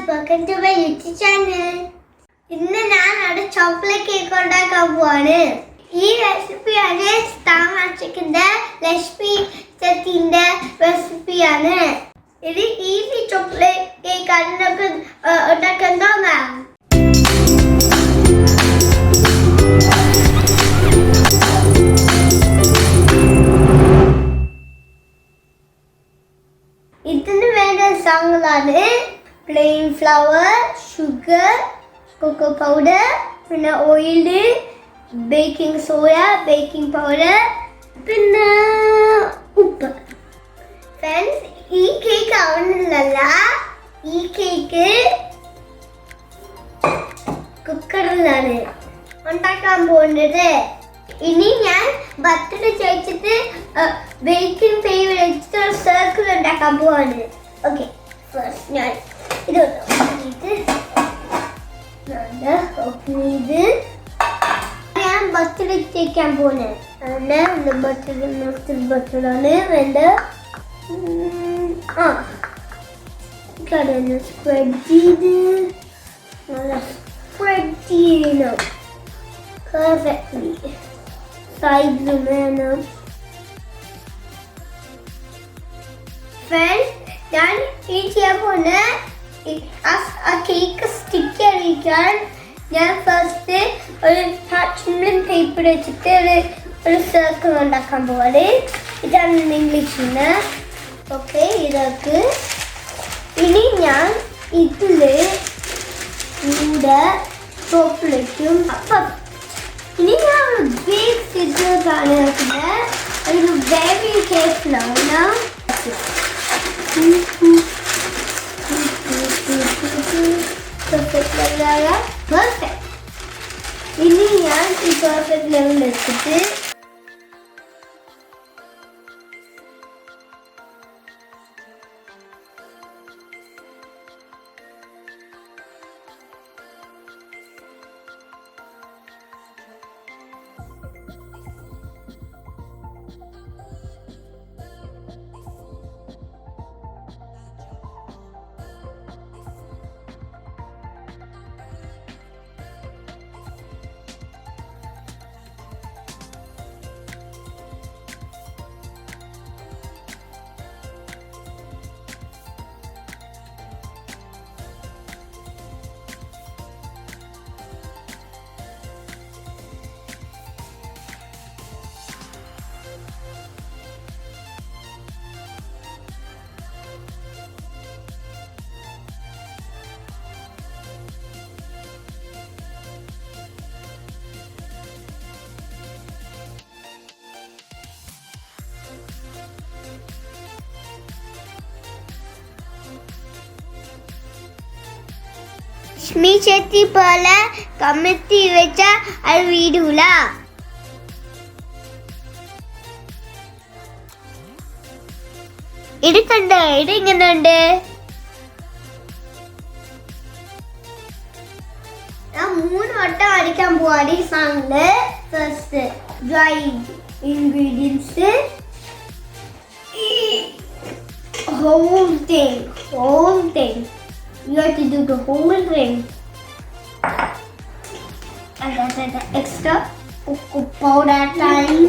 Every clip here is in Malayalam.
welcome to my YouTube channel. ഇന്ന് ഞാൻ ഒരു ചോക്ലേറ്റ് കേക്ക് ഉണ്ടാക്കാൻ പോവാണ്. ഈ റെസിപ്പിയാണ് താമസിക്കുന്ന ലക്ഷ്മി ചെക്കിന്റെ റെസിപ്പിയാണ്. ഇത് ഈസി ചോക്ലേറ്റ് കേക്ക് ആണ് നമുക്ക് ഉണ്ടാക്കാൻ തുടങ്ങാം. ഇതിന് വേണ്ട സാധനങ്ങളാണ് plain flour, sugar, cocoa powder, പിന്നെ oil, baking soda, baking powder, പിന്നെ ഉപ്പ്. ഫ്രണ്ട്സ്, ഈ കേക്ക് ആവുന്നില്ല. ഈ കേക്ക് കുക്കറിലാണ് ഉണ്ടാക്കാൻ പോകുന്നത്. ഇനി ഞാൻ ബട്ടർ ചേർത്തിട്ട് ബേക്കിംഗ് പേപ്പർ വെച്ചിട്ട് സർക്കിൾ ഉണ്ടാക്കാൻ പോവാണ്. ഓക്കെ, ഫസ്റ്റ് ഞാൻ ഇത് ഞാൻ ബട്ടർ ചേർക്കാൻ പോകുന്നത്. അങ്ങനെ ബട്ടറാണ് വേണ്ട. കടന്ന് സ്പ്രെഡ് ചെയ്ത് സ്പ്രെഡ് ചെയ്യണം perfectly. Sides വേണം. ഫ്രണ്ട്സ്, ഞാൻ ഈ ചെയ്യാൻ പോകുന്ന ആ കേക്ക് സ്റ്റിക്ക് ആയിരിക്കാൻ ഞാൻ ഫസ്റ്റ് ഒരു പാർച്ച്മെന്റ് പേപ്പർ വെച്ചിട്ട് ഒരു സർക്കിൾ ഉണ്ടാക്കാൻ പോവാണ്. ഇതാണ് ഇംഗ്ലീഷിന്. ഓക്കെ, ഇതൊക്കെ ഇനി ഞാൻ ഇതില് കൂടെ ചോക്ലേറ്റും അപ്പം ഇനി ഞാൻ ഒരു ബിഗ് സിസേഴ്സ് ആണ് വെക്കുന്നത്. ഒരു വെരി കെയർഫുൾ ആണ്. പെർഫെക്റ്റ്. ഇനി ഞാൻ ഈ പെർഫെക്റ്റ് ലെവൽ എടുത്തിട്ട് ലക്ഷ്മി ചേച്ചി പോലെ കമത്തി വെച്ച അത് വീടൂല. ഇത് കണ്ട് ഇത് ഇങ്ങനെ ഉണ്ട്. ഞാൻ 3 വട്ടം അടിക്കാൻ പോവാണ് ഈ സാധനത്തില്. First dry ingredients, whole thing. You have to do the whole thing. And then the extra cocoa powder time.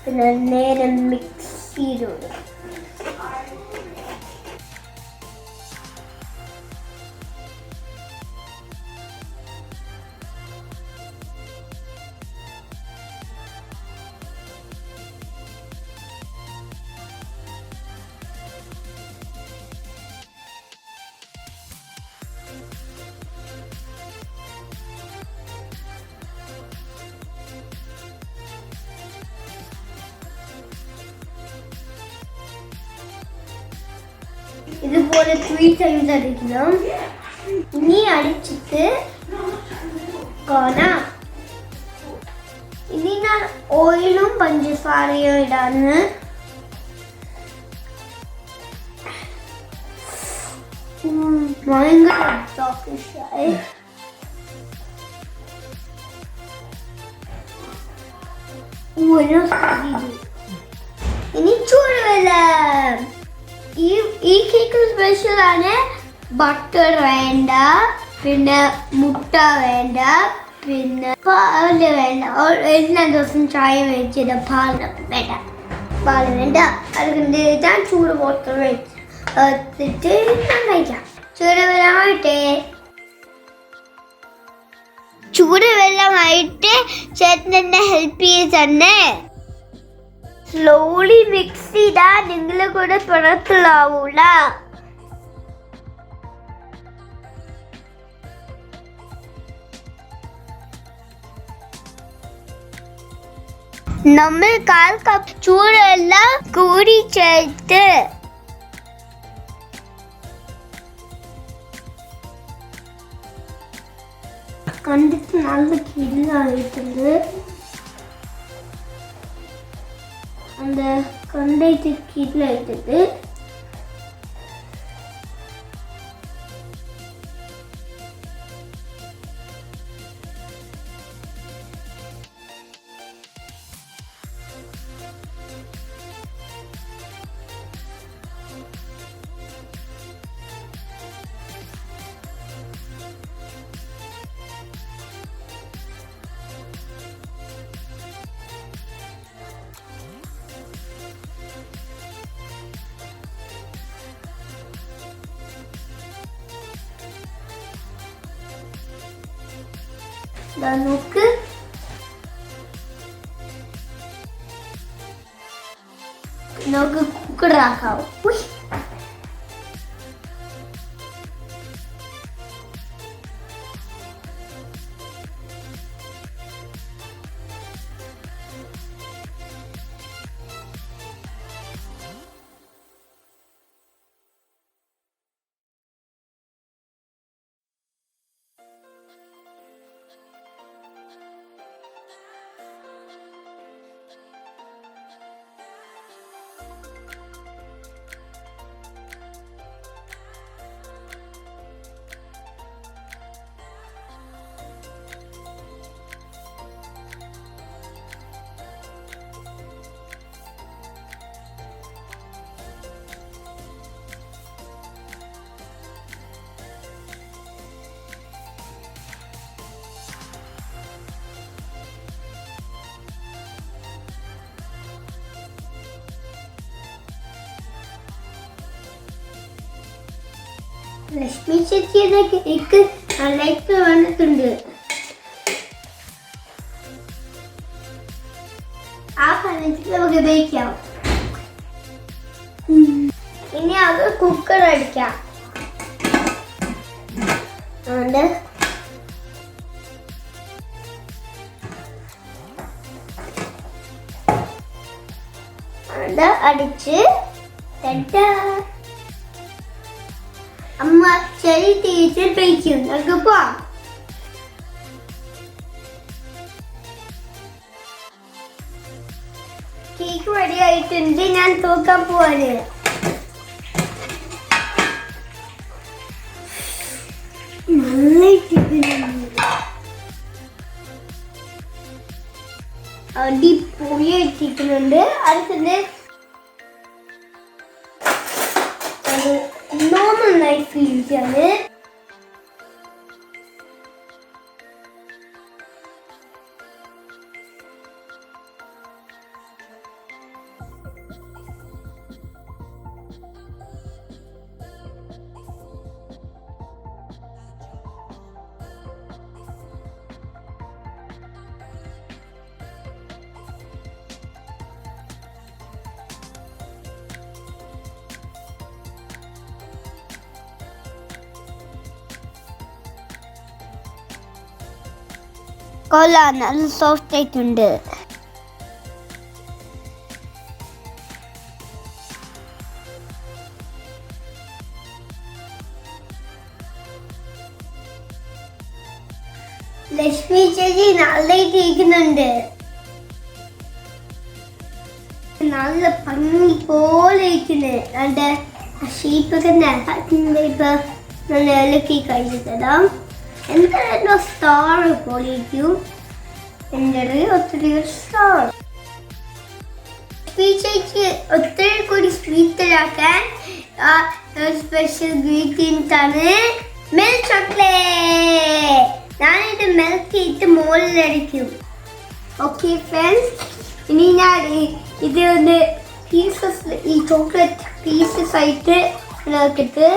പിന്നെ നേരെ മിക്സ് ചെയ്തു. ഇതുപോലെ 3 ടൈംസ് അടിക്കണം. ഇനി അടിച്ചിട്ട് കാണാം. ഇനി ഞാൻ ഓയിലും പഞ്ചസാരയും ഇടാന്ന്. ഭയങ്കര ചോക്ലേറ്റായി. ഇനി ചൂടുവെള്ളം. ഈ കേക്ക് സ്പെഷ്യൽ ആണ്. ബട്ടർ വേണ്ട, പിന്നെ മുട്ട വേണ്ട, പിന്നെ പാല് വേണ്ട. എല്ലാ ദിവസവും ചായ വെച്ചിട്ട് പാല് വേണ്ട. അതുകൊണ്ട് ഞാൻ ചൂട് ബോട്ടൽ വെച്ചിട്ട് കഴിക്കാം. ചൂടുവെള്ളമായിട്ടേ ചേട്ടൻ എന്നെ ഹെൽപ്പ് ചെയ്ത് തന്നെ. സ്ലോലി മിക്സ് ചെയ്താ നിങ്ങളെ കൂടെ പുറത്തുള്ളാവൂല. നമ്മൾ 1/4 കപ്പ് ചൂടുവെള്ളം കൂടി ചേർത്ത് കണ്ടിട്ട് നല്ല കിടിലായിട്ടുണ്ട്. அந்த കണ്ടിട്ട് കിടിലായിട്ടുണ്ട്. നമുക്ക് കുക്കറാക്കാം. ലക്ഷ്മി ചേച്ചിയുടെ കേക്ക് നന്നായിട്ട് വന്നിട്ടുണ്ട്. ആ പനത്തിൽ നമുക്ക് ഉപയോഗിക്കാം. ഇനി അത് കുക്കർ അടിക്കാം. അത് അടിച്ച് അമ്മ ചെറിയ തീയിൽ വെക്കും. നമുക്ക് പോവാം. കേക്ക് റെഡി ആയിട്ടുണ്ട്. ഞാൻ തൂക്കാൻ പോവാണ്. അടിപൊളിയായിട്ടിരിക്കുന്നുണ്ട്. അടുത്തത് നോർമൽ നൈഫ് യൂസ് ചെയ്യാണ്. കൊള്ളാം, നല്ല സോഫ്റ്റ് ആയിട്ടുണ്ട്. ലക്ഷ്മി ചേച്ചി നന്നായിട്ട് ഇരിക്കുന്നുണ്ട്. നല്ല ഭംഗി പോലെ ഇരിക്കുന്നത്. എൻ്റെ ഷീപ്പൊക്കെ ഇപ്പൊ നല്ല ഇളക്കി കഴിഞ്ഞിട്ടാം. എന്തായാലും സ്റ്റാർ പോലെ ഇരിക്കും. എൻ്റെ ഒത്തിരി സ്റ്റാർ ചേച്ചി ഒത്തിരി കൂടി സ്വീറ്ററാക്കാൻ സ്പെഷ്യൽ ഗ്രീൻസ് ആണ് മിൽക്ക് ചോക്ലേറ്റ്. ഞാനിത് മെൽറ്റ് ചെയ്തിട്ട് മുകളിലടിക്കും. ഓക്കെ ഫ്രണ്ട്സ്, ഇനി ഞാൻ ഇത് ഒന്ന് പീസസ് ഈ ചോക്ലേറ്റ് പീസസ് ആയിട്ട് ഇളക്കിട്ട്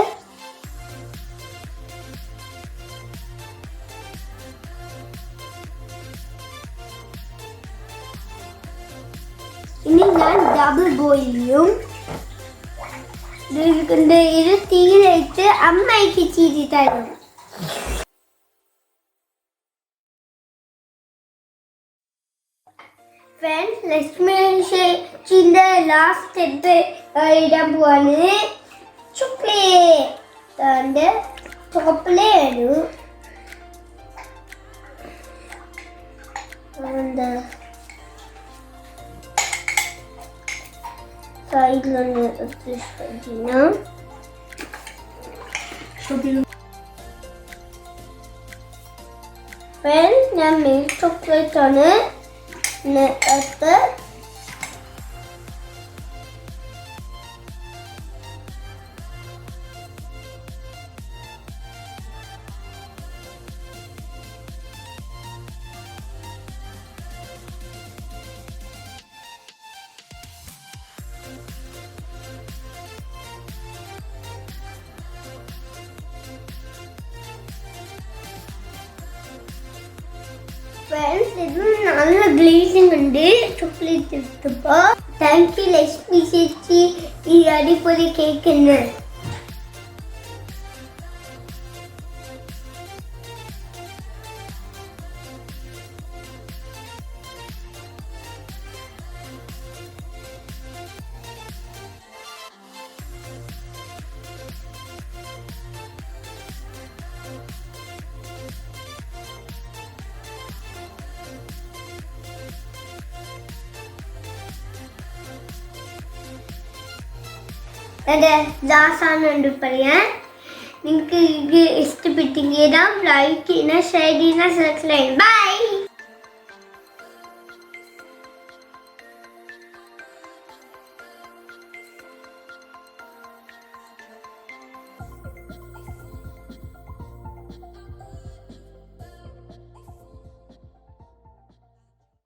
ഇനി ഞാൻ ഡബിൾ ബോയിൽ ചെയ്യും. ഇത് തീരായിട്ട് അമ്മയ്ക്ക് ചെയ്തിട്ടായിരുന്നു. ഫ്രണ്ട്സ്, ലക്ഷ്മി ചേച്ചിന്റെ ലാസ്റ്റ് സ്റ്റെപ്പ് ഇടാൻ പോവാണ് ചോക്ലേറ്റ്. ചോക്ലേറ്റ് സൈഡിലൊന്ന് ശ്രദ്ധിക്കണം. ഫ്രണ്ട്സ്, ഞാൻ മിൽക്ക് ചോക്ലേറ്റ് ആണ് എടുത്ത് ഫ്രണ്ട്സ്, ഇത് നല്ല ഗ്ലേസിംഗ് ഉണ്ട് ചോക്ലേറ്റ് എടുത്തപ്പോൾ. താങ്ക് യു ലക്ഷ്മി ചേച്ചി ഈ അടിപൊളി കേക്കിന്. എൻ്റെ ദാസാണ് പറയാൻ. നിങ്ങൾക്ക് ഇത് ഇഷ്ടപ്പെട്ടെങ്കിൽ ലൈക്ക് ചെയ്യണം, ഷെയർ ചെയ്യണം, സബ്സ്ക്രൈബ് ചെയ്യണം. ബൈ.